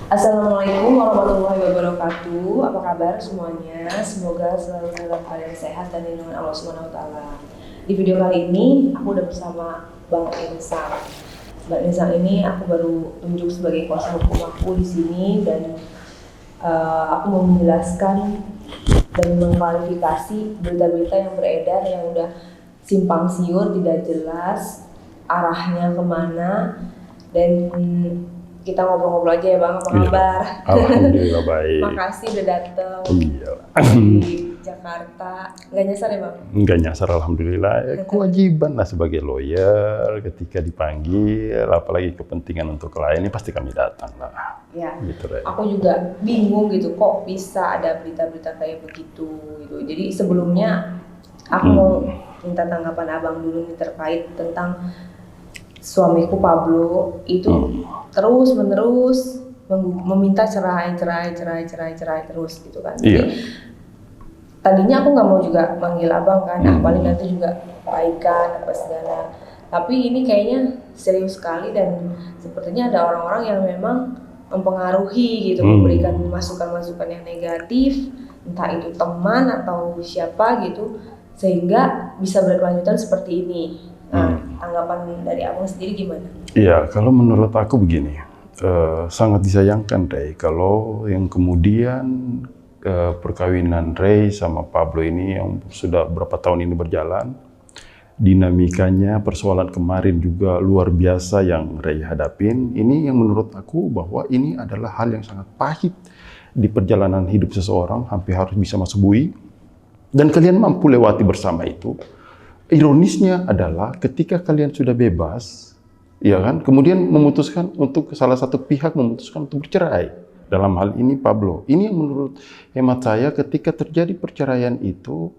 Assalamualaikum warahmatullahi wabarakatuh. Apa kabar semuanya? Semoga selalu dalam keadaan sehat dan lindungan Allah Subhanahu wa taala. Di video kali ini aku udah bersama Bang Insang. Bang Insang ini aku baru tunjuk sebagai kuasa hukum aku di sini dan aku mau menjelaskan dan mengklarifikasi berita-berita yang beredar yang udah simpang siur, tidak jelas arahnya kemana, dan kita ngobrol-ngobrol aja ya Bang, apa kabar? Alhamdulillah baik. Makasih udah dateng Iya. di Jakarta. Nggak nyasar ya Bang? Nggak nyasar, alhamdulillah. Kewajiban lah sebagai lawyer ketika dipanggil, apalagi kepentingan untuk klien ini pasti kami datang lah. Ya, Gitu, aku juga bingung gitu, kok bisa ada berita-berita kayak begitu gitu. Jadi sebelumnya aku mau minta tanggapan Abang dulu nih terkait tentang suamiku Pablo itu terus menerus meminta cerai terus gitu kan. Iya. Jadi tadinya aku nggak mau juga manggil abang kan, paling nanti juga kebaikan apa segala. Tapi ini kayaknya serius sekali dan sepertinya ada orang-orang yang memang mempengaruhi gitu, memberikan masukan-masukan yang negatif, entah itu teman atau siapa gitu, sehingga bisa berkelanjutan seperti ini. Nah, tanggapan dari abang sendiri gimana? Iya, kalau menurut aku begini, sangat disayangkan Ray, kalau yang kemudian perkawinan Ray sama Pablo ini yang sudah berapa tahun ini berjalan, dinamikanya, persoalan kemarin juga luar biasa yang Ray hadapin, ini yang menurut aku bahwa ini adalah hal yang sangat pahit di perjalanan hidup seseorang, hampir harus bisa masuk bui, dan kalian mampu lewati bersama itu. Ironisnya adalah ketika kalian sudah bebas, ya kan, kemudian memutuskan untuk salah satu pihak memutuskan untuk bercerai. Dalam hal ini Pablo. Ini yang menurut hemat saya ketika terjadi perceraian itu,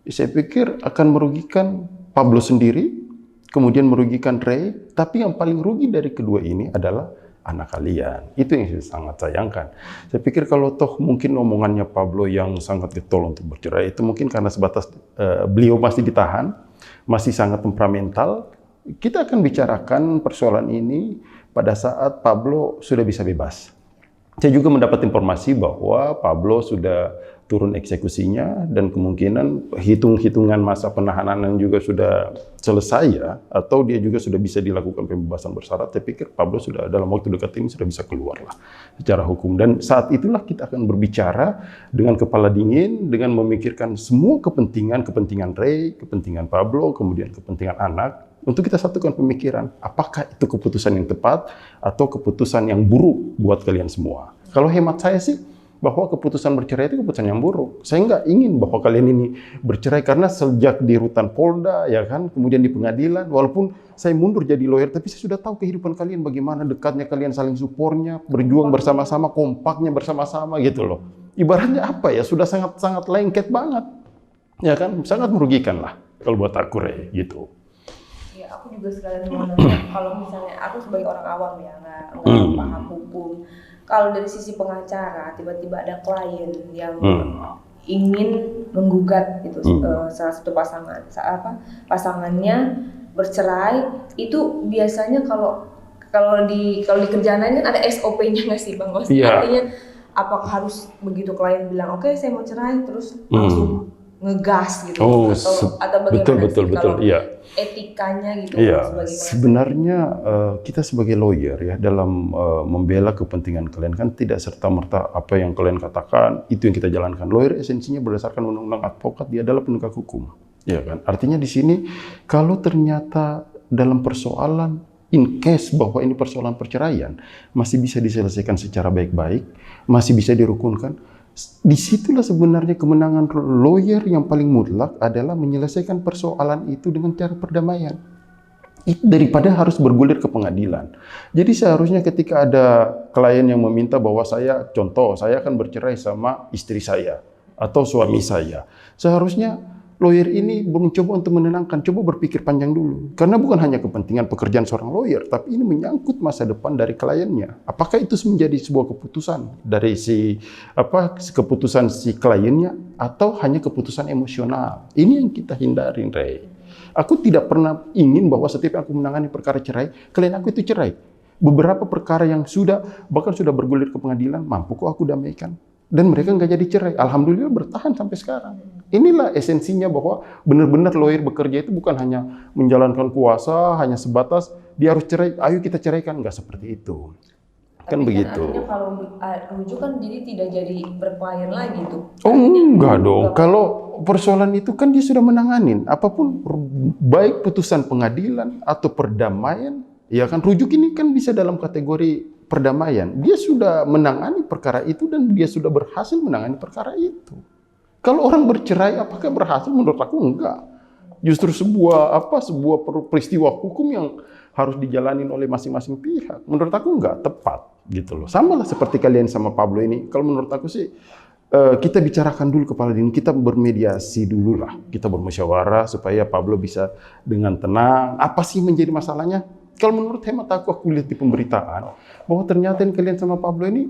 saya pikir akan merugikan Pablo sendiri, kemudian merugikan Ray, tapi yang paling rugi dari kedua ini adalah anak kalian. Itu yang saya sangat sayangkan. Saya pikir kalau toh mungkin omongannya Pablo yang sangat getol untuk bercerai, itu mungkin karena sebatas beliau masih ditahan, masih sangat temperamental. Kita akan bicarakan persoalan ini pada saat Pablo sudah bisa bebas. Saya juga mendapat informasi bahwa Pablo sudah turun eksekusinya dan kemungkinan hitung-hitungan masa penahanan juga sudah selesai ya, atau dia juga sudah bisa dilakukan pembebasan bersyarat. Saya pikir Pablo sudah dalam waktu dekat ini sudah bisa keluar lah secara hukum, dan saat itulah kita akan berbicara dengan kepala dingin, dengan memikirkan semua kepentingan Ray, kepentingan Pablo, kemudian kepentingan anak, untuk kita satukan pemikiran, apakah itu keputusan yang tepat atau keputusan yang buruk buat kalian semua. Kalau hemat saya sih, bahwa keputusan bercerai itu keputusan yang buruk. Saya nggak ingin bahwa kalian ini bercerai, karena sejak di rutan Polda, ya kan, kemudian di pengadilan, walaupun saya mundur jadi lawyer, tapi saya sudah tahu kehidupan kalian, bagaimana dekatnya kalian, saling supportnya, berjuang bersama-sama, kompaknya bersama-sama gitu loh. Ibaratnya apa ya, sudah sangat-sangat lengket banget, ya kan, sangat merugikan lah kalau buat aku Ray, gitu. Ya, aku juga sekalian mau nanya, kalau misalnya aku sebagai orang awam ya, nggak paham hukum. Kalau dari sisi pengacara, tiba-tiba ada klien yang ingin menggugat gitu, salah satu pasangannya bercerai, itu biasanya kalau di kerjaan lain kan ada SOP-nya nggak sih Bang? Yeah. Artinya apakah harus begitu klien bilang oke, saya mau cerai terus langsung ngegas gitu, atau bagaimana betul, iya. Etikanya gitu? Iya, sebenarnya kita sebagai lawyer ya, dalam membela kepentingan klien kan tidak serta-merta apa yang kalian katakan itu yang kita jalankan. Lawyer esensinya berdasarkan undang-undang advokat, dia adalah penegak hukum, ya kan. Artinya di sini kalau ternyata dalam persoalan in case bahwa ini persoalan perceraian masih bisa diselesaikan secara baik-baik, masih bisa dirukunkan, disitulah sebenarnya kemenangan lawyer yang paling mutlak adalah menyelesaikan persoalan itu dengan cara perdamaian. Itu daripada harus bergulir ke pengadilan. Jadi seharusnya ketika ada klien yang meminta bahwa saya akan bercerai sama istri saya atau suami saya, seharusnya lawyer ini mencoba untuk menenangkan, coba berpikir panjang dulu. Karena bukan hanya kepentingan pekerjaan seorang lawyer, tapi ini menyangkut masa depan dari kliennya. Apakah itu menjadi sebuah keputusan dari keputusan si kliennya, atau hanya keputusan emosional? Ini yang kita hindarin, Ray. Aku tidak pernah ingin bahwa setiap aku menangani perkara cerai, klien aku itu cerai. Beberapa perkara yang bahkan sudah bergulir ke pengadilan, mampu kok aku damaikan. Dan mereka nggak jadi cerai. Alhamdulillah bertahan sampai sekarang. Inilah esensinya bahwa benar-benar lawyer bekerja itu bukan hanya menjalankan kuasa, hanya sebatas dia harus cerai, ayo kita ceraikan. Nggak seperti itu. Kan begitu. Artinya kalau rujuk kan jadi tidak jadi berklien lagi tuh. Oh enggak dong. Kalau persoalan itu kan dia sudah menanganin. Apapun baik putusan pengadilan atau perdamaian, ya kan rujuk ini kan bisa dalam kategori perdamaian. Dia sudah menangani perkara itu dan dia sudah berhasil menangani perkara itu. Kalau orang bercerai apakah berhasil? Menurut aku enggak. Justru sebuah peristiwa hukum yang harus dijalanin oleh masing-masing pihak. Menurut aku enggak tepat gitu loh. Sama lah seperti kalian sama Pablo ini. Kalau menurut aku sih kita bicarakan dulu kepala dingin, kita bermediasi dulu lah. Kita bermusyawarah supaya Pablo bisa dengan tenang. Apa sih menjadi masalahnya? Kalau menurut hemat aku lihat di pemberitaan bahwa ternyata yang kalian sama Pablo ini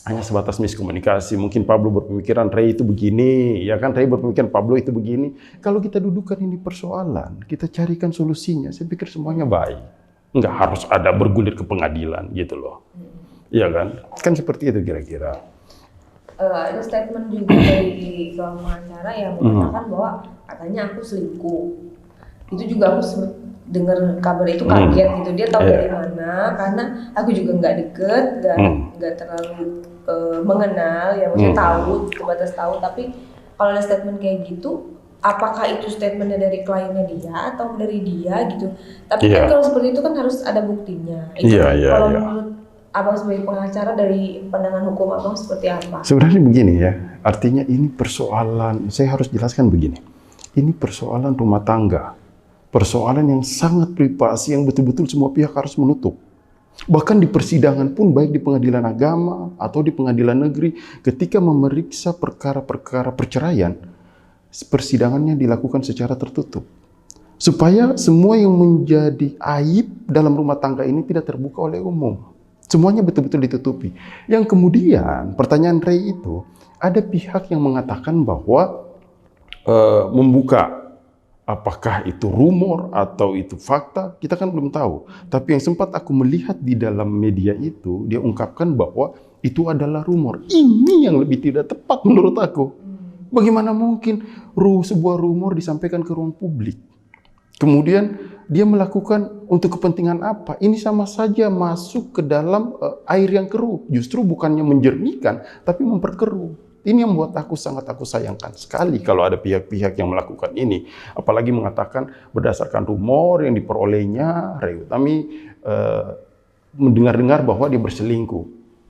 hanya sebatas miskomunikasi. Mungkin Pablo berpemikiran Ray itu begini, ya kan? Ray berpemikiran Pablo itu begini. Kalau kita dudukan ini persoalan, kita carikan solusinya, saya pikir semuanya baik. Nggak harus ada bergulir ke pengadilan gitu loh. Iya kan? Kan seperti itu kira-kira. Ada statement juga dari seorang pengacara yang mengatakan bahwa katanya aku selingkuh. Itu juga aku dengar kabar itu kaget gitu. Dia tahu dari mana? Karena aku juga nggak deket, nggak terlalu mengenal, ya maksudnya tahu, sebatas tahu. Tapi kalau ada statement kayak gitu, apakah itu statementnya dari kliennya dia atau dari dia gitu? Tapi kan kalau seperti itu kan harus ada buktinya. Kalau menurut Abang sebagai pengacara dari pandangan hukum Abang seperti apa? Sebenarnya begini ya, artinya ini persoalan, saya harus jelaskan begini. Ini persoalan rumah tangga. Persoalan yang sangat privasi yang betul-betul semua pihak harus menutup. Bahkan di persidangan pun, baik di pengadilan agama atau di pengadilan negeri, ketika memeriksa perkara-perkara perceraian, persidangannya dilakukan secara tertutup. Supaya semua yang menjadi aib dalam rumah tangga ini tidak terbuka oleh umum. Semuanya betul-betul ditutupi. Yang kemudian, pertanyaan Ray itu, ada pihak yang mengatakan bahwa membuka. Apakah itu rumor atau itu fakta, kita kan belum tahu. Tapi yang sempat aku melihat di dalam media itu, dia ungkapkan bahwa itu adalah rumor. Ini yang lebih tidak tepat menurut aku. Bagaimana mungkin sebuah rumor disampaikan ke ruang publik? Kemudian dia melakukan untuk kepentingan apa? Ini sama saja masuk ke dalam air yang keruh. Justru bukannya menjernihkan, tapi memperkeruh. Ini yang membuat aku sayangkan sekali kalau ada pihak-pihak yang melakukan ini. Apalagi mengatakan berdasarkan rumor yang diperolehnya, Ray Utami mendengar-dengar bahwa dia berselingkuh.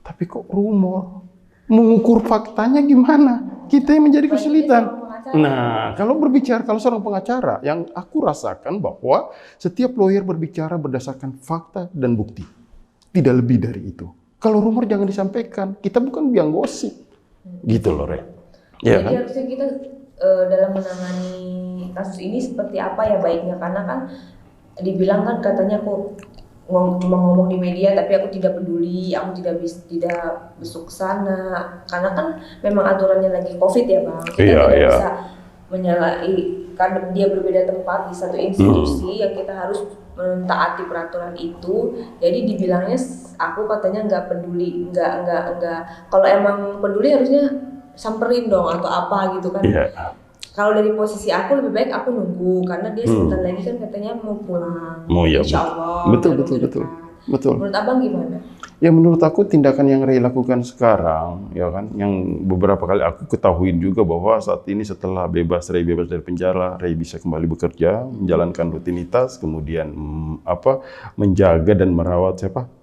Tapi kok rumor? Mengukur faktanya gimana? Kita yang menjadi kesulitan. Nah, kalau seorang pengacara, yang aku rasakan bahwa setiap lawyer berbicara berdasarkan fakta dan bukti. Tidak lebih dari itu. Kalau rumor jangan disampaikan. Kita bukan biang gosip. Gitu loh, Re. Ya, jadi harusnya kita dalam menangani kasus ini seperti apa ya baiknya, karena kan dibilang kan katanya aku cuma ngomong di media tapi aku tidak peduli, aku tidak besuk sana, karena kan memang aturannya lagi COVID ya Bang, kita tidak bisa menyalahi karena dia berbeda tempat di satu institusi yang kita harus mentaati peraturan itu. Jadi dibilangnya aku katanya nggak peduli, nggak kalau emang peduli harusnya samperin dong atau apa gitu kan. Kalau dari posisi aku lebih baik aku nunggu karena dia sebentar lagi kan katanya mau pulang. Insya Allah. Betul. Menurut Abang gimana? Ya menurut aku tindakan yang Ray lakukan sekarang, ya kan, yang beberapa kali aku ketahuin juga bahwa saat ini setelah Ray bebas dari penjara, Ray bisa kembali bekerja, menjalankan rutinitas, kemudian menjaga dan merawat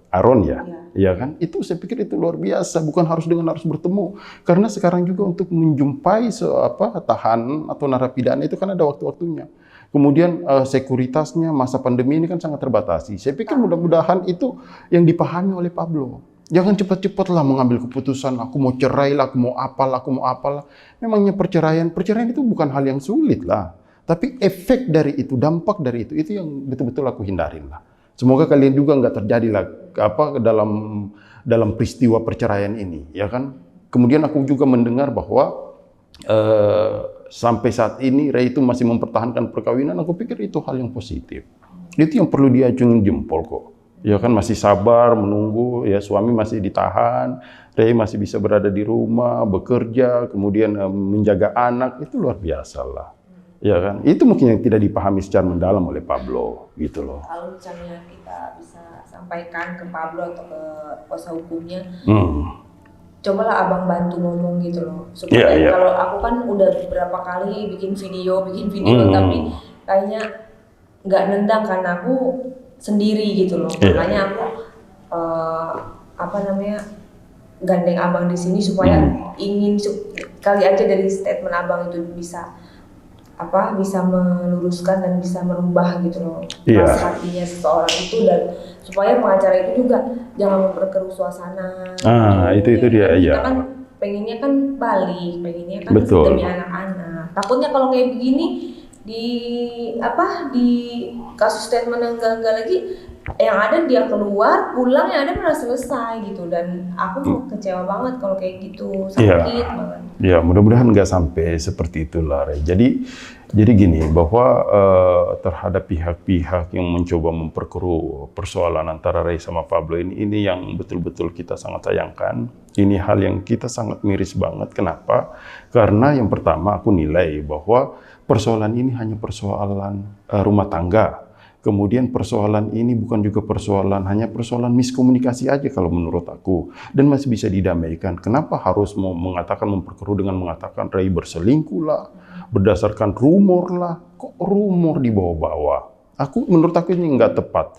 Aaron ya kan? Itu saya pikir itu luar biasa, bukan harus bertemu. Karena sekarang juga untuk menjumpai tahanan atau narapidana itu kan ada waktu-waktunya. Kemudian sekuritasnya masa pandemi ini kan sangat terbatasi. Saya pikir mudah-mudahan itu yang dipahami oleh Pablo. Jangan cepat-cepatlah mengambil keputusan, aku mau cerai lah, aku mau apalah. Memangnya perceraian itu bukan hal yang sulit lah. Tapi efek dari itu, dampak dari itu yang betul-betul aku hindarin lah. Semoga kalian juga nggak terjadi lah dalam peristiwa perceraian ini, ya kan? Kemudian aku juga mendengar bahwa sampai saat ini Ray itu masih mempertahankan perkawinan. Aku pikir itu hal yang positif. Itu yang perlu diacungin jempol kok. Ya kan masih sabar menunggu, ya suami masih ditahan, Ray masih bisa berada di rumah, bekerja, kemudian menjaga anak, itu luar biasa lah. Ya kan, itu mungkin yang tidak dipahami secara mendalam oleh Pablo, gitu loh. Kalau misalnya kita bisa sampaikan ke Pablo atau ke kuasa hukumnya, cobalah abang bantu ngomong gitu loh, supaya kalau aku kan udah beberapa kali bikin video, tapi kayaknya nggak nendang karena aku sendiri gitu loh, makanya aku gandeng abang di sini supaya ingin kali aja dari statement abang itu bisa meluruskan dan bisa merubah gitu loh rasa hatinya seseorang itu, dan supaya pengacara itu juga jangan memperkeruh suasana. Itu dia. Kita kan pengennya kan balik, pengennya kan demi anak-anak. Takutnya kalau kayak begini di kasus statement yang enggak lagi, yang ada dia keluar, pulang yang ada malah selesai gitu, dan aku kecewa banget kalau kayak gitu, sakit banget. Ya, mudah-mudahan nggak sampai seperti itulah, Ray. Jadi gini, bahwa terhadap pihak-pihak yang mencoba memperkeruh persoalan antara Ray sama Pablo ini yang betul-betul kita sangat sayangkan. Ini hal yang kita sangat miris banget. Kenapa? Karena yang pertama aku nilai bahwa persoalan ini hanya persoalan rumah tangga. Kemudian persoalan ini bukan juga hanya persoalan miskomunikasi aja kalau menurut aku. Dan masih bisa didamaikan. Kenapa harus mau memperkeruh dengan mengatakan Ray berselingkuh lah, berdasarkan rumor lah. Kok rumor dibawa-bawa? Menurut aku ini nggak tepat.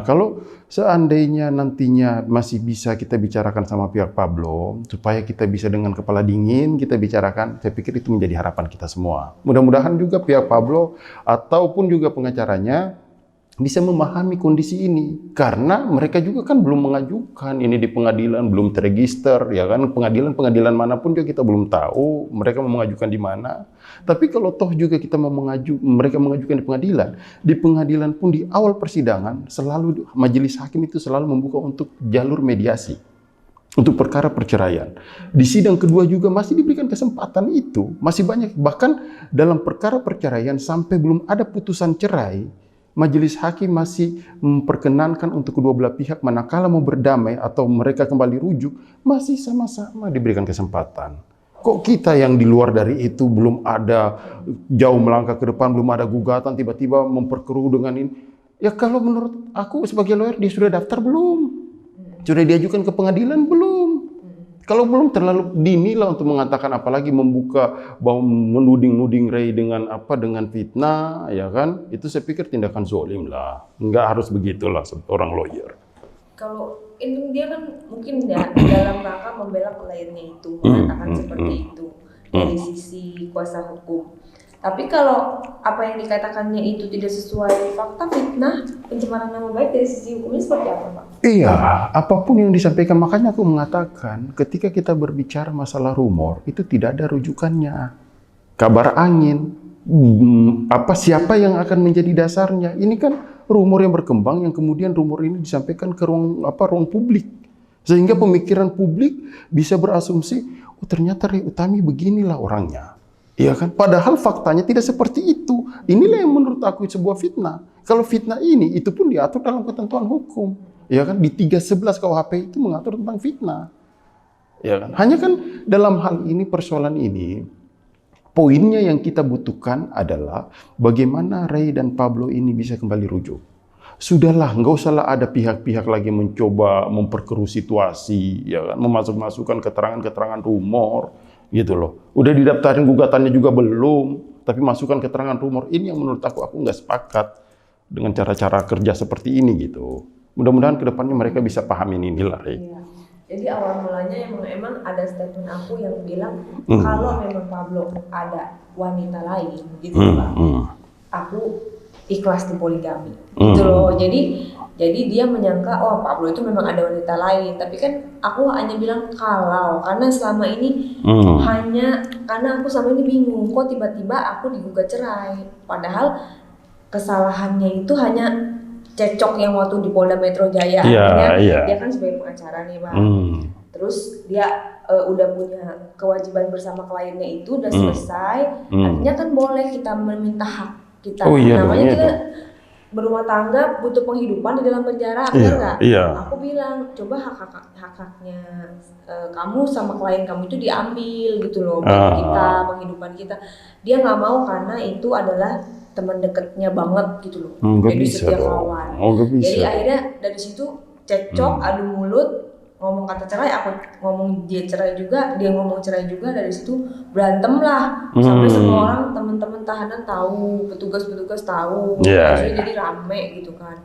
Kalau seandainya nantinya masih bisa kita bicarakan sama pihak Pablo, supaya kita bisa dengan kepala dingin kita bicarakan, saya pikir itu menjadi harapan kita semua. Mudah-mudahan juga pihak Pablo ataupun juga pengacaranya bisa memahami kondisi ini, karena mereka juga kan belum mengajukan ini di pengadilan, belum terregister, ya kan, pengadilan manapun juga kita belum tahu mereka mau mengajukan di mana. Tapi kalau toh juga kita mereka mengajukan di pengadilan pun di awal persidangan selalu majelis hakim itu selalu membuka untuk jalur mediasi untuk perkara perceraian. Di sidang kedua juga masih diberikan kesempatan itu, masih banyak, bahkan dalam perkara perceraian sampai belum ada putusan cerai, majelis hakim masih memperkenankan untuk kedua belah pihak manakala mau berdamai atau mereka kembali rujuk, masih sama-sama diberikan kesempatan. Kok kita yang di luar dari itu belum ada, jauh melangkah ke depan, belum ada gugatan, tiba-tiba memperkeruh dengan ini? Ya kalau menurut aku sebagai lawyer, dia sudah daftar belum? Sudah diajukan ke pengadilan belum? Kalau belum, terlalu dini lah untuk mengatakan, apalagi membuka bahwa menuding Ray dengan fitnah, ya kan? Itu saya pikir tindakan zolim lah. Nggak harus begitulah seorang lawyer. Kalau ini dia kan mungkin dalam rangka membela kliennya itu, mengatakan seperti itu dari sisi kuasa hukum. Tapi kalau apa yang dikatakannya itu tidak sesuai fakta, fitnah, pencemaran nama baik, dari sisi hukumnya seperti apa, Pak? Iya, apapun yang disampaikan, makanya aku mengatakan ketika kita berbicara masalah rumor, itu tidak ada rujukannya. Kabar angin, siapa yang akan menjadi dasarnya? Ini kan rumor yang berkembang, yang kemudian rumor ini disampaikan ke ruang publik. Sehingga pemikiran publik bisa berasumsi, oh ternyata Ray Utami beginilah orangnya. Iya kan? Padahal faktanya tidak seperti itu. Inilah yang menurut aku sebuah fitnah. Kalau fitnah ini, itu pun diatur dalam ketentuan hukum. Ya kan? Di 311 KUHP itu mengatur tentang fitnah. Ya kan? Hanya kan dalam hal ini, persoalan ini, poinnya yang kita butuhkan adalah bagaimana Ray dan Pablo ini bisa kembali rujuk. Sudahlah, nggak usahlah ada pihak-pihak lagi mencoba memperkeruh situasi, ya kan? Memasukkan keterangan-keterangan rumor. Gitu loh. Udah didaftarin gugatannya juga belum, tapi masukkan keterangan rumor. Ini yang menurut aku nggak sepakat dengan cara-cara kerja seperti ini gitu. Mudah-mudahan kedepannya mereka bisa pahamin inilah. Iya. Jadi awal mulanya emang ada statement aku yang bilang kalau memang Pablo ada wanita lain gitu Pak, aku ikhlas di poligami gitu loh. Jadi dia menyangka Pablo itu memang ada wanita lain, tapi kan aku hanya bilang karena selama ini hanya karena aku selama ini bingung kok tiba-tiba aku digugat cerai, padahal kesalahannya itu hanya cekcok yang waktu di Polda Metro Jaya. Dia kan sebagai pengacara nih Pak, terus dia udah punya kewajiban bersama kliennya itu udah selesai, artinya kan boleh kita meminta hak kita, namanya kita berumah tangga butuh penghidupan di dalam penjara, benar nggak? Iya. Aku bilang coba hak-haknya kamu sama klien kamu itu diambil gitu loh, bagi kita, penghidupan kita. Dia nggak mau karena itu adalah teman dekatnya banget gitu loh. Nggak Jadi bisa setia dong. kawan. Nggak bisa. Jadi akhirnya dari situ cekcok, adu mulut, ngomong kata cerai, aku ngomong dia cerai juga, dia ngomong cerai juga. Dari situ berantem lah sampai semua orang, teman-teman tahanan tahu, petugas-petugas tahu, jadi rame gitu kan.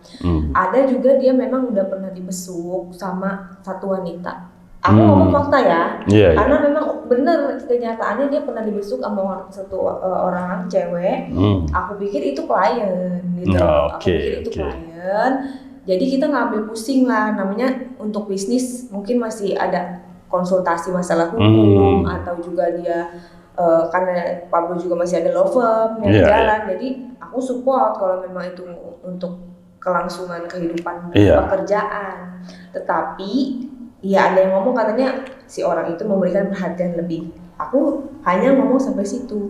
Ada juga dia memang udah pernah dibesuk sama satu wanita. Aku ngomong fakta ya, karena memang benar kenyataannya dia pernah dibesuk sama orang cewek. Aku pikir itu klien gitu, aku pikir itu klien. Jadi kita ngambil pusing lah, namanya untuk bisnis mungkin masih ada konsultasi masalah hukum atau juga dia karena Pablo juga masih ada law firm yang jalan. Jadi aku support kalau memang itu untuk kelangsungan kehidupan pekerjaan. Tetapi ya ada yang ngomong katanya si orang itu memberikan perhatian lebih. Aku hanya ngomong sampai situ.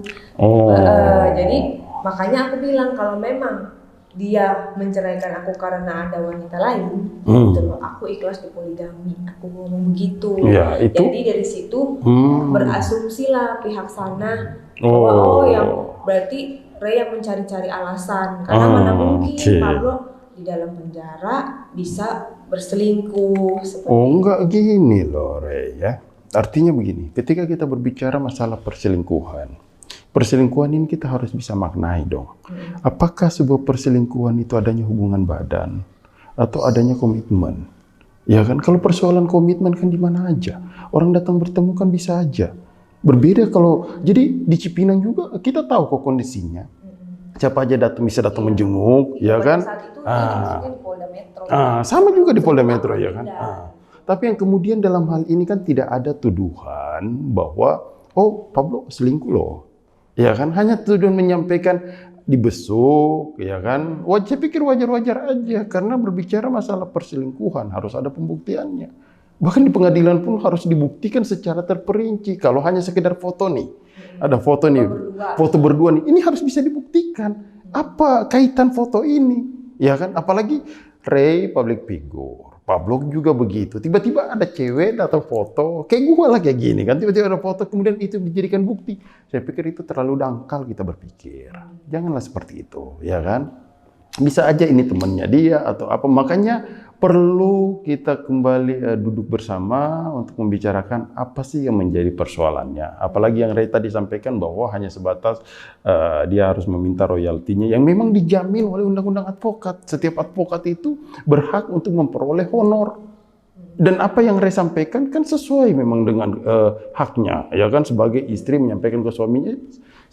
Jadi makanya aku bilang kalau memang dia menceraikan aku karena ada wanita lain, gitu loh, aku ikhlas di poligami, aku ngomong begitu. Jadi dari situ berasumsi lah pihak sana bahwa yang berarti Ray yang mencari-cari alasan, karena mana mungkin Pablo di dalam penjara bisa berselingkuh seperti enggak gini loh Ray ya. Artinya begini, ketika kita berbicara masalah perselingkuhan ini kita harus bisa maknai dong. Apakah sebuah perselingkuhan itu adanya hubungan badan atau adanya komitmen? Ya kan, kalau persoalan komitmen kan di mana aja. Orang datang bertemu kan bisa aja. Berbeda kalau, jadi di Cipinang juga kita tahu kok kondisinya. Siapa aja bisa datang menjenguk, ya kan? Saat itu di Polda Metro. Sama juga di Polda Metro ya kan? Tapi yang kemudian dalam hal ini kan tidak ada tuduhan bahwa, oh Pablo selingkuh loh. Ya kan, hanya tuduhan menyampaikan dibesuk, ya kan. Saya pikir wajar-wajar aja, karena berbicara masalah perselingkuhan harus ada pembuktiannya. Bahkan di pengadilan pun harus dibuktikan secara terperinci. Kalau hanya sekedar foto nih, ada foto nih, foto berdua nih, ini harus bisa dibuktikan. Apa kaitan foto ini, ya kan? Apalagi Ray public figure. Pablo juga begitu. Tiba-tiba ada cewek datang foto, kayak gue lah kayak gini kan. Tiba-tiba ada foto, kemudian itu dijadikan bukti. Saya pikir itu terlalu dangkal kita berpikir. Janganlah seperti itu, ya kan? Bisa aja ini temannya dia atau apa. Makanya perlu kita kembali duduk bersama untuk membicarakan apa sih yang menjadi persoalannya. Apalagi yang Ray tadi sampaikan bahwa hanya sebatas dia harus meminta royaltinya yang memang dijamin oleh undang-undang advokat. Setiap advokat itu berhak untuk memperoleh honor. Dan apa yang Ray sampaikan kan sesuai memang dengan haknya, ya kan, sebagai istri menyampaikan ke suaminya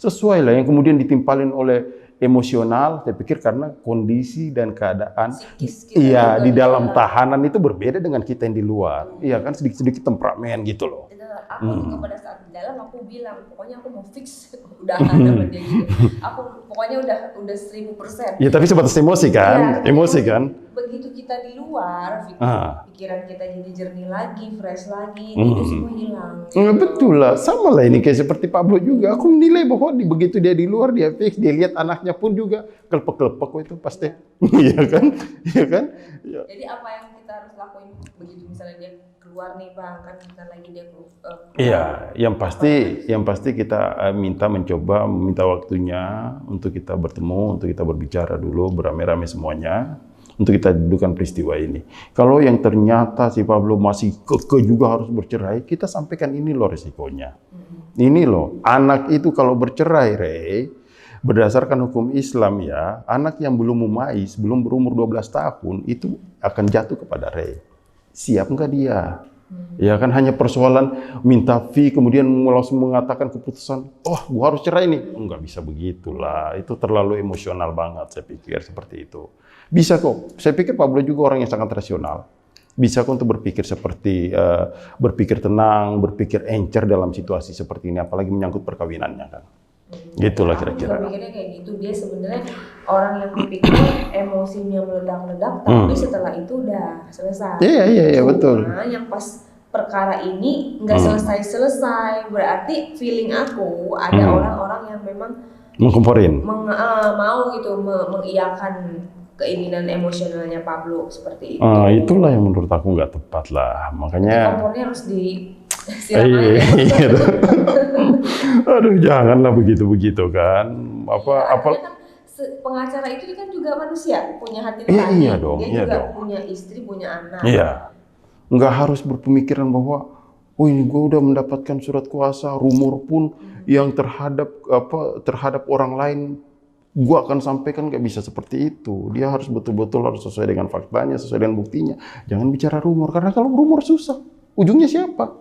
sesuai lah. Yang kemudian ditimpalin oleh emosional, saya pikir karena kondisi dan keadaan di dalam tahanan itu berbeda dengan kita yang di luar. Iya kan, sedikit-sedikit temperamen gitu loh. Aku juga pada saat di dalam aku bilang, pokoknya aku mau fix udah sama dia gitu. Aku pokoknya udah 1000%. Ya tapi sebatas emosi kan, emosi kan. Begitu kita di luar, pikiran kita jadi jernih lagi, fresh lagi, itu semua hilang. Gitu. Betul lah, sama lah ini kayak seperti Pablo juga. Aku menilai bahwa begitu dia di luar, dia fix, dia lihat anaknya pun juga kelepek-kelepek itu pasti. Iya kan? Iya kan? Ya. Jadi apa yang kita harus lakuin begitu misalnya dia keluar nih Bang, kan kita lagi dia keluar. Iya, yang pasti kita minta waktunya untuk kita bertemu, untuk kita berbicara dulu beramai-ramai semuanya. Untuk kita dudukan peristiwa ini. Kalau yang ternyata si Pablo masih kekeh juga harus bercerai, kita sampaikan ini loh resikonya. Ini loh, anak itu kalau bercerai, Ray, berdasarkan hukum Islam ya, anak yang belum mumais, belum berumur 12 tahun, itu akan jatuh kepada Ray. Siap nggak dia? Ya kan, hanya persoalan minta fee, kemudian langsung mengatakan keputusan, oh gua harus cerai nih. Nggak bisa begitulah, itu terlalu emosional banget saya pikir seperti itu. Bisa kok, saya pikir Pablo juga orang yang sangat rasional. Bisa kok untuk berpikir seperti, berpikir tenang, berpikir encer dalam situasi seperti ini, apalagi menyangkut perkawinannya kan. Gitulah kira-kira. Aku pikirnya kayak gitu, dia sebenarnya orang yang berpikir emosinya meledak-ledak, tapi setelah itu udah selesai. Iya, betul. Nah, yang pas perkara ini nggak selesai-selesai, berarti feeling aku ada orang-orang yang memang mengkomporin. mau gitu mengiyakan keinginan emosionalnya Pablo seperti itu. Itulah yang menurut aku nggak tepat lah, makanya. Kompornya harus disiram aja. Aduh, janganlah begitu kan. Kan pengacara itu kan juga manusia, punya hati nurani. Iya dong, dia iya juga dong. punya istri, punya anak. Iya, nggak harus berpemikiran bahwa, oh ini gue udah mendapatkan surat kuasa, rumor pun yang terhadap orang lain gue akan sampaikan, nggak bisa seperti itu. Dia harus betul-betul harus sesuai dengan faktanya, sesuai dengan buktinya. Jangan bicara rumor, karena kalau rumor susah. Ujungnya siapa?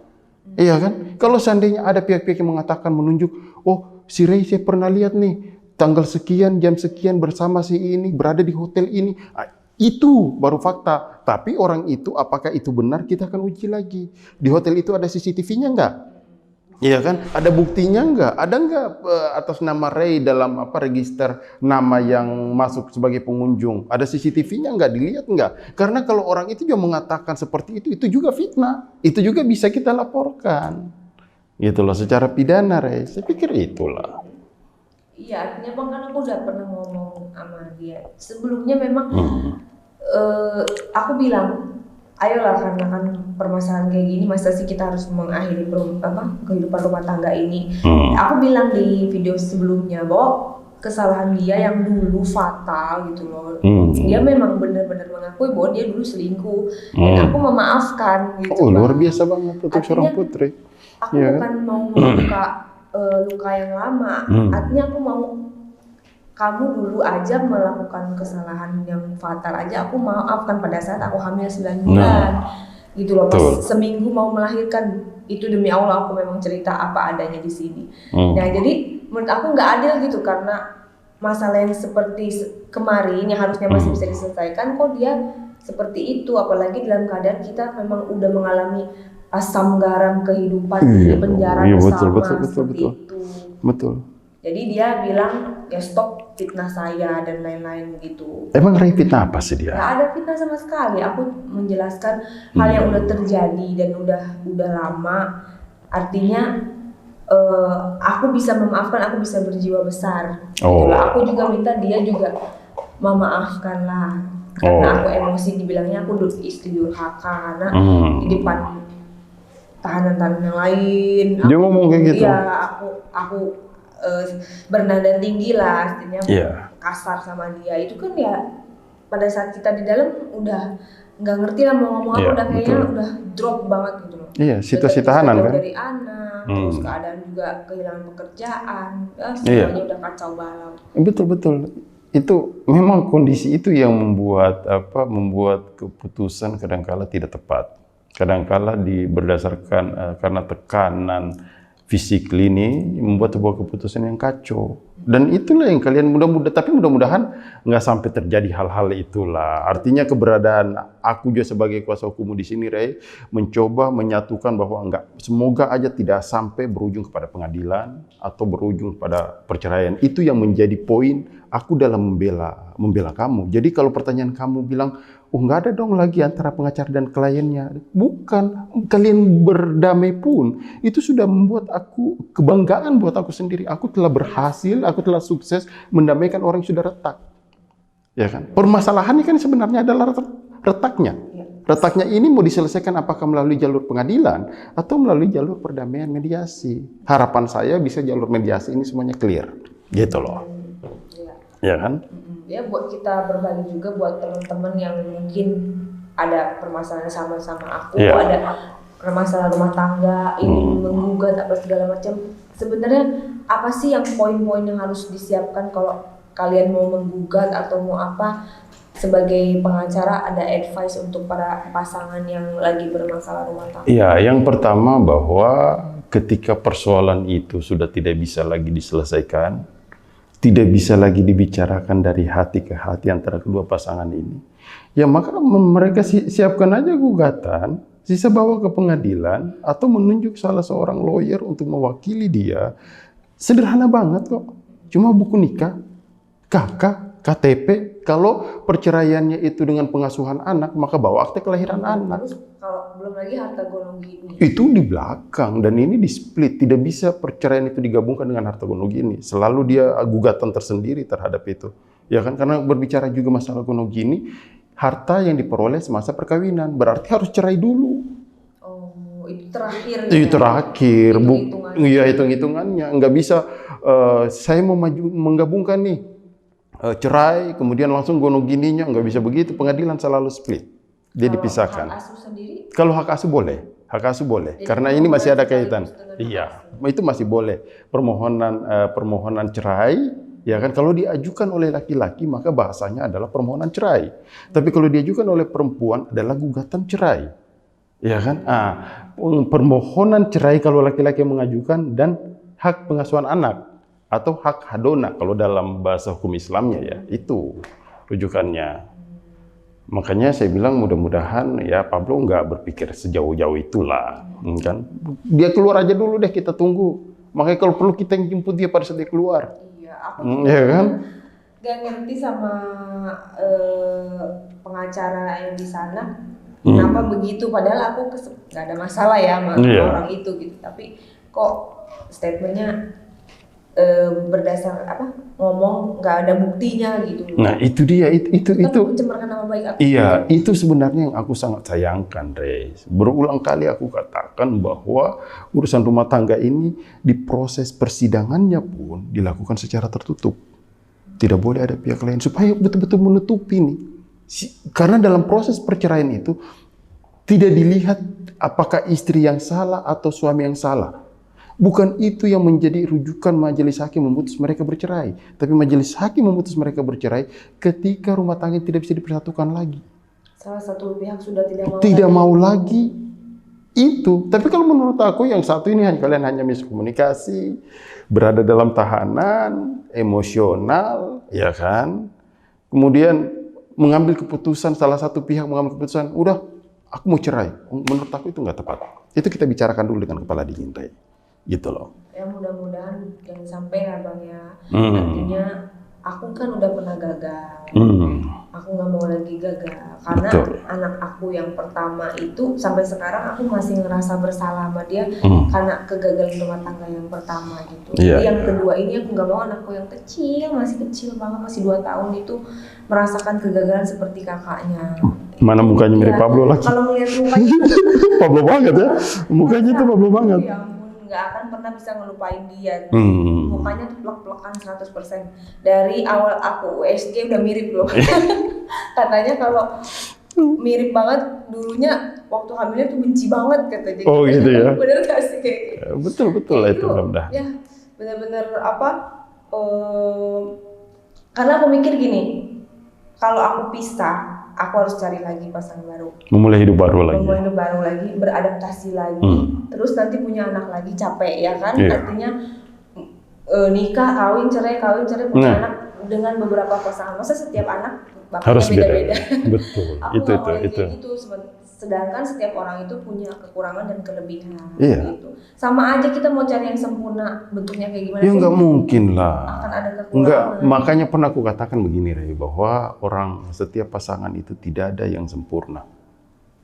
Iya kan? Kalau seandainya ada pihak-pihak yang mengatakan, menunjuk, oh si Ray saya pernah lihat nih, tanggal sekian, jam sekian bersama si ini, berada di hotel ini. Itu baru fakta. Tapi orang itu, apakah itu benar, kita akan uji lagi. Di hotel itu ada CCTV-nya nggak? Iya kan? Ada buktinya nggak? Ada nggak atas nama Ray dalam register nama yang masuk sebagai pengunjung? Ada CCTV-nya nggak? Dilihat nggak? Karena kalau orang itu juga mengatakan seperti itu juga fitnah. Itu juga bisa kita laporkan. Gitu loh, secara pidana, Ray. Saya pikir itulah. Iya, artinya Bang, kan aku udah pernah ngomong sama dia. Sebelumnya memang aku bilang, ayolah, karena kan permasalahan kayak gini, masa sih kita harus mengakhiri kehidupan rumah tangga ini. Aku bilang di video sebelumnya bahwa kesalahan dia yang dulu fatal gitu loh. Dia memang benar-benar mengakui bahwa dia dulu selingkuh, dan aku memaafkan gitu. Oh, luar biasa banget untuk seorang putri. Aku bukan mau membuka luka yang lama. Artinya aku mau kamu dulu aja melakukan kesalahan yang fatal aja aku maafkan pada saat aku hamil 9 bulan. Gitu loh, pas seminggu mau melahirkan, itu demi Allah aku memang cerita apa adanya di sini. Nah, jadi menurut aku nggak adil gitu, karena masalah yang seperti kemarin yang harusnya masih bisa diselesaikan, kok dia seperti itu, apalagi dalam keadaan kita memang udah mengalami asam garam kehidupan di penjara bersama seperti itu. Betul. Jadi dia bilang, ya stop fitnah saya dan lain-lain gitu. Emang Ray fitnah apa sih dia? Gak ada fitnah sama sekali. Aku menjelaskan hal yang udah terjadi dan udah lama. Artinya aku bisa memaafkan, aku bisa berjiwa besar. Aku juga minta dia juga memaafkan lah. Karena aku emosi, dibilangnya aku istri durhaka karena di depan tahanan-tahanan yang lain. Dia ngomong kayak gitu? Iya, aku bernada tinggi lah, artinya kasar sama dia. Itu kan ya pada saat kita di dalam udah nggak ngerti lah mau ngomong apa, udah kayaknya udah drop banget gitu loh. Iya, situasi tahanan kan. Dari anak, terus keadaan juga kehilangan pekerjaan, semuanya udah kacau balau. Betul. Itu memang kondisi itu yang membuat keputusan kadangkala tidak tepat. Kadangkala berdasarkan karena tekanan fisik ini membuat sebuah keputusan yang kacau. Dan itulah yang kalian mudah-mudahan nggak sampai terjadi hal-hal itulah. Artinya keberadaan aku juga sebagai kuasa hukum di sini, Ray, mencoba menyatukan bahwa semoga aja tidak sampai berujung kepada pengadilan atau berujung pada perceraian. Itu yang menjadi poin aku dalam membela kamu. Jadi kalau pertanyaan kamu bilang, nggak ada dong lagi antara pengacara dan kliennya. Bukan, kalian berdamai pun itu sudah membuat aku kebanggaan buat aku sendiri. Aku telah berhasil, aku telah sukses mendamaikan orang yang sudah retak. Ya kan? Permasalahannya kan sebenarnya adalah retaknya. Retaknya ini mau diselesaikan apakah melalui jalur pengadilan atau melalui jalur perdamaian mediasi. Harapan saya bisa jalur mediasi ini semuanya clear. Gitu loh. Ya kan? Ya buat kita berbagi juga buat teman-teman yang mungkin ada permasalahan sama-sama aku, ada permasalahan rumah tangga, ingin menggugat apa segala macam. Sebenarnya apa sih yang poin-poin yang harus disiapkan kalau kalian mau menggugat atau mau apa? Sebagai pengacara ada advice untuk para pasangan yang lagi bermasalah rumah tangga. Iya, yang pertama bahwa ketika persoalan itu sudah tidak bisa lagi diselesaikan, tidak bisa lagi dibicarakan dari hati ke hati antara kedua pasangan ini, ya maka mereka siapkan aja gugatan, sisa bawa ke pengadilan atau menunjuk salah seorang lawyer untuk mewakili dia. Sederhana banget kok, cuma buku nikah, KK, KTP. Kalau perceraiannya itu dengan pengasuhan anak, maka bawa akte kelahiran anak. Kalau belum lagi harta gono gini. Itu di belakang, dan ini di split. Tidak bisa perceraian itu digabungkan dengan harta gono gini. Selalu dia gugatan tersendiri terhadap itu. Ya kan, karena berbicara juga masalah gono gini, harta yang diperoleh semasa perkawinan berarti harus cerai dulu. Oh, itu terakhir. Itu terakhir. Iya, hitung-hitungannya. Nggak bisa saya mau menggabungkan nih cerai kemudian langsung gono gininya, nggak bisa begitu. Pengadilan selalu split. Dia dipisahkan. Hak asuh sendiri? Kalau hak asuh boleh, jadi karena ini masih ada kaitan. Iya, itu masih boleh. Permohonan cerai, ya kan? Kalau diajukan oleh laki-laki maka bahasanya adalah permohonan cerai. Tapi kalau diajukan oleh perempuan adalah gugatan cerai, ya kan? Permohonan cerai kalau laki-laki mengajukan, dan hak pengasuhan anak atau hak hadona kalau dalam bahasa hukum Islamnya, ya itu rujukannya. Makanya saya bilang mudah-mudahan ya Pablo nggak berpikir sejauh-jauh itulah, kan? Dia keluar aja dulu deh, kita tunggu. Makanya kalau perlu kita yang jemput dia pada saat dia keluar. Iya, aku ya kan? Gak ngerti sama pengacara yang di sana. Kenapa begitu? Padahal aku nggak ada masalah ya sama orang itu gitu. Tapi kok statementnya berdasar ngomong nggak ada buktinya gitu. Nah itu dia, itu mencemarkan nama baik aku. Iya, itu sebenarnya yang aku sangat sayangkan, Reis. Berulang kali aku katakan bahwa urusan rumah tangga ini di proses persidangannya pun dilakukan secara tertutup. Tidak boleh ada pihak lain supaya betul-betul menutupi ini. Karena dalam proses perceraian itu tidak dilihat apakah istri yang salah atau suami yang salah. Bukan itu yang menjadi rujukan majelis hakim memutus mereka bercerai. Tapi majelis hakim memutus mereka bercerai ketika rumah tangga tidak bisa dipersatukan lagi. Salah satu pihak sudah tidak mau lagi. Itu. Tapi kalau menurut aku yang satu ini kalian hanya miskomunikasi, berada dalam tahanan, emosional, ya kan? Kemudian mengambil keputusan, salah satu pihak mengambil keputusan, udah aku mau cerai. Menurut aku itu nggak tepat. Itu kita bicarakan dulu dengan kepala dingin, Rey. Gitu loh. Ya mudah-mudahan jangan sampai lah Bang ya. Artinya aku kan udah pernah gagal. Aku nggak mau lagi gagal karena anak aku yang pertama itu sampai sekarang aku masih ngerasa bersalah sama dia karena kegagalan rumah tangga yang pertama gitu. Jadi yang kedua ini aku nggak mau anakku yang kecil, masih kecil banget, masih 2 tahun itu merasakan kegagalan seperti kakaknya. Mana mukanya mirip Pablo lagi. Kalau melihat mukanya Pablo banget ya. Mukanya tuh Pablo banget. Nggak akan pernah bisa ngelupain dia. Mukanya tuh plek-plekan 100%. Dari awal aku USG udah mirip loh. Katanya kalau mirip banget dulunya waktu hamilnya tuh benci banget katanya. Oh gitu ya. Bener gak sih kayak gitu? Betul lah itu mudah-mudahan. Ya bener-bener karena aku mikir gini, kalau aku pisah aku harus cari lagi pasangan baru. Memulai hidup baru lagi, beradaptasi lagi. Terus nanti punya anak lagi, capek ya kan? Artinya nikah, kawin, cerai, punya anak dengan beberapa pasangan. Masa setiap anak bakal beda-beda? Betul. Itu. Sedangkan setiap orang itu punya kekurangan dan kelebihan. Gitu. Sama aja kita mau cari yang sempurna, bentuknya kayak gimana? Ya nggak mungkin lah. Akan ada kekurangan. Enggak, makanya pernah aku katakan begini, Rey, bahwa setiap pasangan itu tidak ada yang sempurna.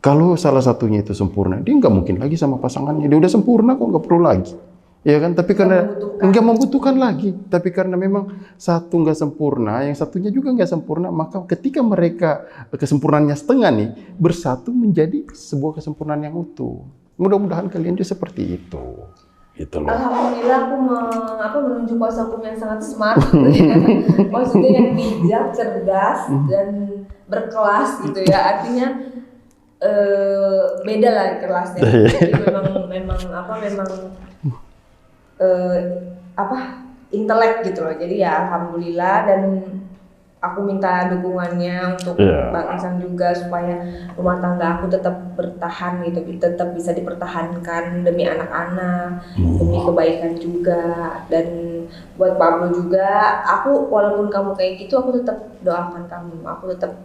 Kalau salah satunya itu sempurna, dia nggak mungkin lagi sama pasangannya. Dia udah sempurna kok, nggak perlu lagi. Ya kan, tapi karena nggak membutuhkan lagi, tapi karena memang satu nggak sempurna, yang satunya juga nggak sempurna, maka ketika mereka kesempurnaannya setengah nih bersatu menjadi sebuah kesempurnaan yang utuh. Mudah-mudahan kalian juga seperti itu. Gitu loh. Alhamdulillah aku menunjuk kuasa hukum yang sangat smart, gitu ya. Maksudnya yang bijak, cerdas dan berkelas gitu ya. Artinya beda lah kelasnya. Jadi memang intelek gitu loh. Jadi ya alhamdulillah, dan aku minta dukungannya untuk Bang Ihsan juga supaya rumah tangga aku tetap bertahan gitu, tetap bisa dipertahankan demi anak-anak, demi kebaikan juga. Dan buat Pablo juga, aku walaupun kamu kayak gitu, aku tetap doakan kamu. Aku tetap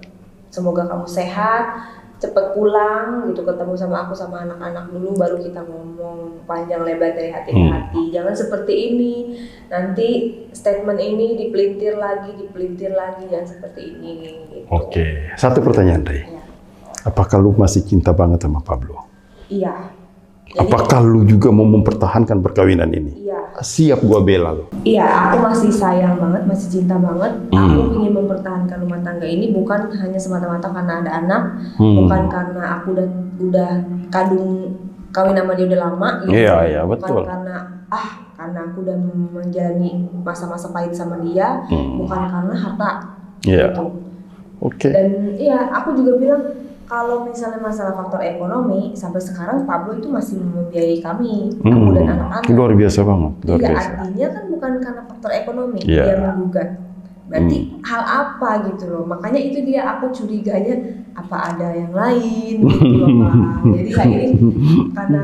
semoga kamu sehat, cepet pulang gitu, ketemu sama aku sama anak-anak dulu, baru kita ngomong panjang lebar dari hati ke hati. Jangan seperti ini, nanti statement ini dipelintir lagi, jangan seperti ini gitu. Oke, satu pertanyaan, Rey. Apakah lu masih cinta banget sama Pablo? Iya. Jadi, apakah lu juga mau mempertahankan perkawinan ini? Iya. Siap gua bela lu. Iya, aku masih sayang banget, masih cinta banget. Aku ingin mempertahankan rumah tangga ini bukan hanya semata-mata karena ada anak, bukan karena aku udah kawin sama dia udah lama gitu. Iya, bukan betul. Karena aku udah menjalani masa-masa pahit sama dia, bukan karena harta. Iya. Gitu. Oke. Dan iya, aku juga bilang kalau misalnya masalah faktor ekonomi, sampai sekarang Pablo itu masih membiayai kami, aku dan anak-anak. Luar biasa banget, luar biasa. Artinya kan bukan karena faktor ekonomi dia menggugat. Berarti hal apa gitu loh. Makanya itu dia aku curiganya apa ada yang lain gitu loh Pak. Jadi ini karena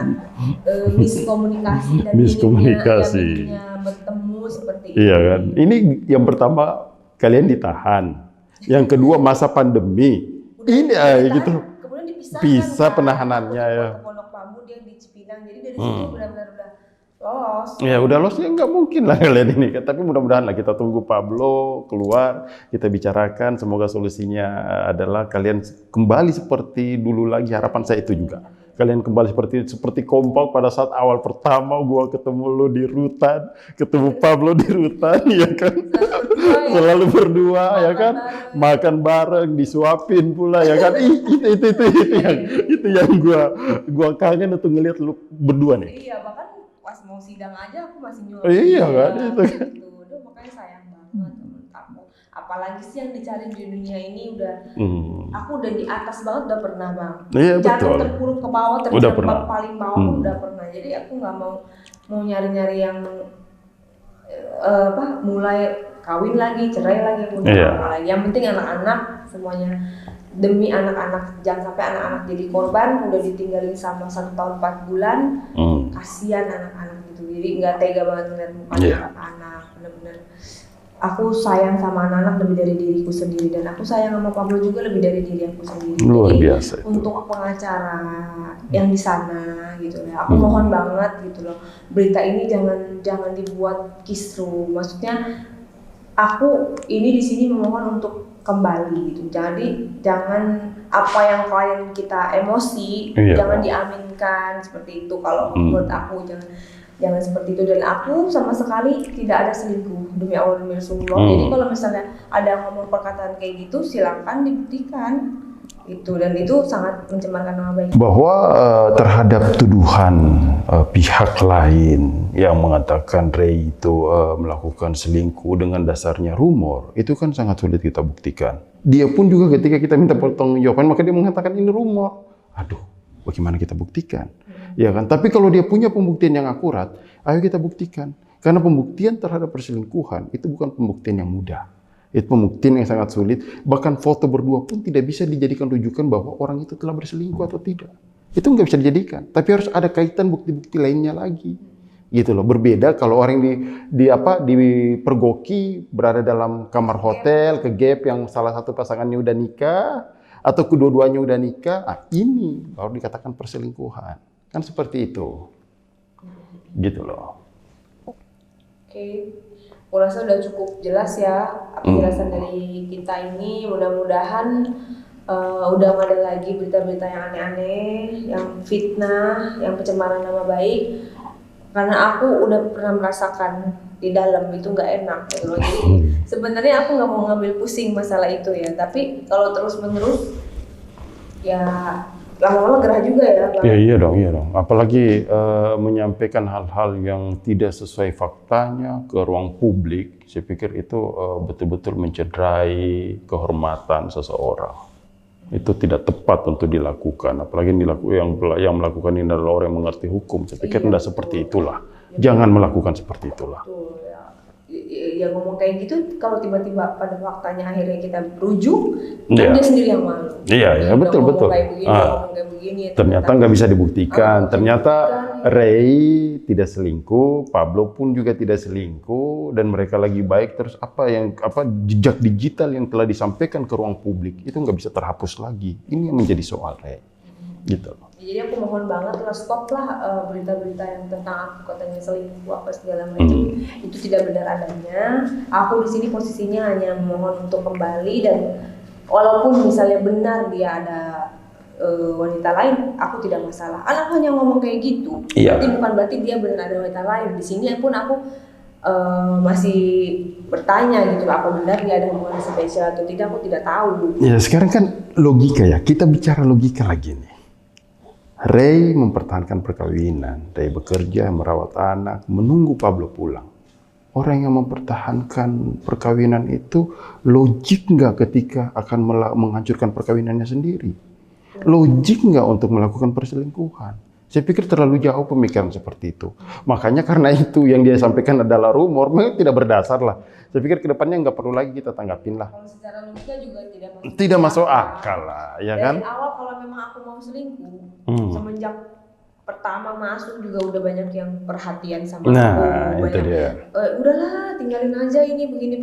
miskomunikasi dan inginnya bertemu seperti itu. Iya kan. Ini yang pertama kalian ditahan. Yang kedua masa pandemi. Ini gitu. Kemudian dipisahkan. Bisa penahanannya ya. Ke Pondok Bambu dia di Cipinang. Jadi dari situ benar-benar udah lolos. Ya udah lolos ya nggak mungkin lah kalian ini. Tapi mudah-mudahan lah kita tunggu Pablo keluar, kita bicarakan. Semoga solusinya adalah kalian kembali seperti dulu lagi. Harapan saya itu juga. Kalian kembali seperti kompak pada saat awal pertama gua ketemu lo di rutan, ketemu Pablo di rutan, ya kan? Selalu berdua, ya kan? Makan bareng, disuapin pula, ya kan? Itu yang gua kangen untuk ngelihat lu berdua nih. Iya, bahkan pas mau sidang aja aku masih nyuruh. Iya kan? Itu kan. Udah makanya sayang banget menurut aku. Apalagi sih yang dicari di dunia ini udah, aku udah di atas banget udah pernah Bang. Iya, jatuh terpuruk ke bawah, terjebak paling bawah udah pernah. Jadi aku nggak mau nyari-nyari yang mulai kawin lagi, cerai lagi, lagi. Yang penting anak-anak semuanya demi anak-anak, jangan sampai anak-anak jadi korban, udah ditinggalin sama 1 tahun 4 bulan, kasihan anak-anak gitu. Jadi nggak tega banget ngeliat mukanya anak-anak, bener-bener. Aku sayang sama anak-anak lebih dari diriku sendiri, dan aku sayang sama Pablo juga lebih dari diri aku sendiri. Luar biasa itu. Untuk pengacara yang di sana gitu ya, aku mohon banget gitu loh, berita ini jangan dibuat kisru. Maksudnya aku ini di sini memohon untuk kembali gitu. Jadi jangan apa yang klien kita emosi, jangan diaminkan seperti itu. Kalau menurut aku jangan seperti itu. Dan aku sama sekali tidak ada selingkuh, demi Allah demi Rasulullah. Jadi kalau misalnya ada ngomong perkataan kayak gitu, silakan dibuktikan gitu. Dan itu sangat mencemarkan nama baik. Bahwa terhadap tuduhan pihak lain yang mengatakan Ray itu melakukan selingkuh dengan dasarnya rumor, itu kan sangat sulit kita buktikan. Dia pun juga ketika kita minta pertanggungjawaban, maka dia mengatakan ini rumor. Aduh, bagaimana kita buktikan? Ya kan? Tapi kalau dia punya pembuktian yang akurat, ayo kita buktikan. Karena pembuktian terhadap perselingkuhan itu bukan pembuktian yang mudah. Itu pembuktian yang sangat sulit. Bahkan foto berdua pun tidak bisa dijadikan rujukan bahwa orang itu telah berselingkuh atau tidak. Itu nggak bisa dijadikan. Tapi harus ada kaitan bukti-bukti lainnya lagi. Gitu loh. Berbeda kalau orang dipergoki berada dalam kamar hotel, ke gap yang salah satu pasangannya udah nikah atau kedua-duanya udah nikah. Ini baru dikatakan perselingkuhan. Kan seperti itu. Gitu loh. Oke. Aku rasa udah cukup jelas ya penjelasan dari kita ini. Mudah-mudahan udah gak ada lagi berita-berita yang aneh-aneh, yang fitnah, yang pencemaran nama baik. Karena aku udah pernah merasakan di dalam itu nggak enak gitu loh. Jadi sebenarnya aku nggak mau ngambil pusing masalah itu ya. Tapi kalau terus-menerus ya lama-lama gerah juga ya Bang. Ya, iya dong. Apalagi menyampaikan hal-hal yang tidak sesuai faktanya ke ruang publik, saya pikir itu betul-betul mencederai kehormatan seseorang. Itu tidak tepat untuk dilakukan. Apalagi yang melakukan ini adalah orang yang mengerti hukum. Saya pikir tidak seperti itulah. Jangan melakukan seperti itulah. Betul, ya. Ya ngomong kayak gitu, kalau tiba-tiba pada faktanya akhirnya kita rujuk, kan dia sendiri yang malu. Iya, betul. Kayak begini, ternyata nggak bisa dibuktikan. Ternyata Ray tidak selingkuh, Pablo pun juga tidak selingkuh, dan mereka lagi baik. Terus jejak digital yang telah disampaikan ke ruang publik itu nggak bisa terhapus lagi. Ini yang menjadi soal Ray. Gitu loh. Jadi aku mohon banget lah, stop lah berita-berita yang tentang aku katanya selingkuh apa segala macam. Itu tidak benar adanya. Aku di sini posisinya hanya memohon untuk kembali, dan walaupun misalnya benar dia ada wanita lain, aku tidak masalah. Anak hanya ngomong kayak gitu, Iya. berarti bukan berarti dia benar ada wanita lain. Di sini pun aku masih bertanya gitu, apa benar dia ada hubungan spesial atau tidak, aku tidak tahu. Ya sekarang kan logika ya, kita bicara logika lagi nih. Ray mempertahankan perkawinan, Ray bekerja, merawat anak, menunggu Pablo pulang. Orang yang mempertahankan perkawinan itu logik nggak ketika akan menghancurkan perkawinannya sendiri? Logik nggak untuk melakukan perselingkuhan? Saya pikir terlalu jauh pemikiran seperti itu. Makanya karena itu yang dia sampaikan adalah rumor, memang tidak berdasar lah. Saya pikir kedepannya nggak perlu lagi kita tanggapin lah. Kalau secara logika juga Tidak masuk akal lah, ya kan? Dari awal kalau memang aku mau selingkuh, semenjak pertama masuk juga udah banyak yang perhatian sama aku. Itu Banyak, dia. udahlah tinggalin aja ini begini.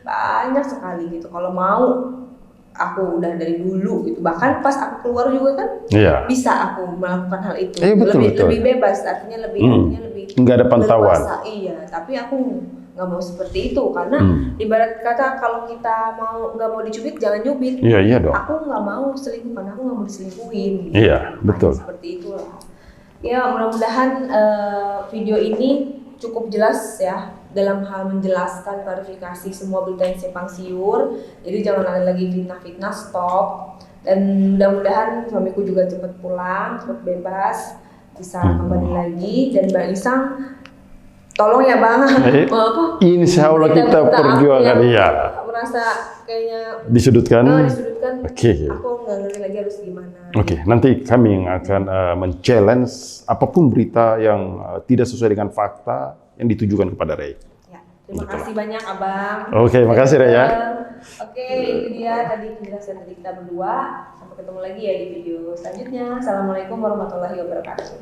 Banyak sekali gitu. Kalau mau aku udah dari dulu gitu. Bahkan pas aku keluar juga kan Iya. bisa aku melakukan hal itu. Betul. Lebih bebas, artinya lebih Nggak ada pantauan. leluasa. Iya, tapi aku nggak mau seperti itu karena ibarat kata kalau kita nggak mau dicubit jangan nyubit. Iya dong. Aku nggak mau selingkuh karena aku nggak mau diselingkuhin. Iya, betul. Seperti itulah. Ya mudah-mudahan video ini cukup jelas ya dalam hal menjelaskan klarifikasi semua berita yang simpang siur. Jadi jangan ada lagi fitnah-fitnah, stop. Dan mudah-mudahan suamiku juga cepat pulang, cepat bebas, bisa kembali lagi. Dan Bang Isang, tolong ya Bang, Insya Allah kita perjuangan, iya. Merasa kayaknya Disudutkan. Oke. Aku nggak ngerti lagi harus gimana. Oke, nanti kami yang akan men-challenge apapun berita yang tidak sesuai dengan fakta yang ditujukan kepada Ray. Ya, terima kasih banyak Abang. Oke, makasih Ray ya. Oke, itu dia tadi penjelasan dari kita berdua. Sampai ketemu lagi ya di video selanjutnya. Assalamualaikum warahmatullahi wabarakatuh.